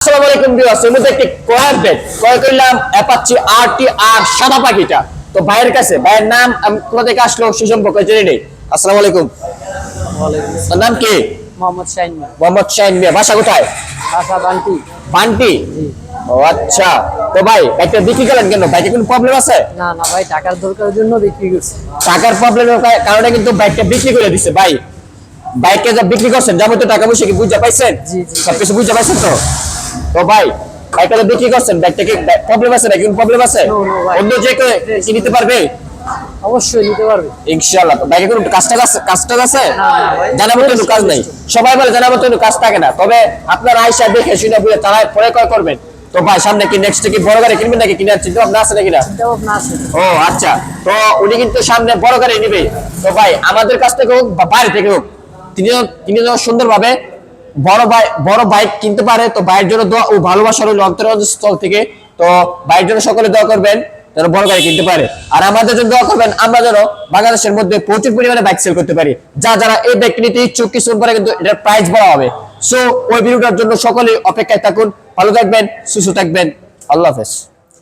আসসালামু আলাইকুম ভিউয়ার্স, এর মধ্যে একটি কয়ার বেড ক্রয় করলাম অ্যাপাচি আরটি আর সাদা পাখিটা। তো ভাইয়ের কাছে, ভাইয়ের নাম কোথা থেকে আসলো সে সম্পর্কে জেনে নেই। আসসালামু আলাইকুম। ওয়ালাইকুম নাম কি? মোহাম্মদ শাহিন মিয়া। মোহাম্মদ শাহিন মিয়া। বাসা কোথায়? বাসা বান্টি। বান্টি? জি। ও আচ্ছা। তো ভাই বাইকটা বিক্রি করলেন কেন? বাইকে কোনো প্রবলেম আছে? না না ভাই, টাকার দরকারের জন্য বিক্রি করছি। টাকার প্রবলেমের কারণে কিন্তু বাইকটা বিক্রি করে দিছে ভাই। বাইকটা যা বিক্রি করছেন যাবতীয় টাকা পয়সা কি বুঝে পাইছেন? জি, জি। সবকিছু বুঝে পাইছেন তো? তো ভাই বাইকটা তো বিক্রি করছেন, বাইকটা কি প্রবলেম আছে নাকি? কোনো প্রবলেম আছে? No, no, ভাই। অন্য যে কেউ কি নিতে পারবে? অবশ্যই নিতে পারবে। ইনশাআল্লাহ। তো বাইকে কোনো কাজটা আছে? না, ভাই। জানার মতো কোনো কাজ নাই। সবাই বলে জানার মতো কোনো কাজ থাকে না, তবে আপনার আয়সা দেখে শুনে বুঝে তারা পরে ক্রয় করবেন। তো ভাই সামনে কি নেক্সট কি বড় গাড়ি কিনবেন নাকি কিনার চিন্তা ভাবনা আছে নাকি না? চিন্তা ভাবনা আছে। ও আচ্ছা। তো উনি কিন্তু সামনে বড় গাড়ি নিবে। তো ভাই আমাদের কাছ থেকে হোক বা বাইরে থেকে হোক, তিনি যেন সুন্দরভাবে বড় বাইক কিনতে পারে। তো ভাইয়ের জন্য দোয়া ও ভালোবাসা রইল অন্তরস্থল থেকে। তো ভাইয়ের জন্য সকলে দোয়া করবেন যেন বড় গাড়ি কিনতে পারে, আর আমাদের জন্য দোয়া করবেন আমরা যেন বাংলাদেশের মধ্যে প্রচুর পরিমাণে বাইক সেল করতে পারি। যারা এই বাইক নিতে ইচ্ছুক, কিছু পরে কিন্তু এটার প্রাইস বড় হবে। সো ওই ভিডিওটার জন্য সকলে অপেক্ষায় থাকুন। ভালো থাকবেন, সুস্থ থাকবেন। আল্লাহ হাফেজ।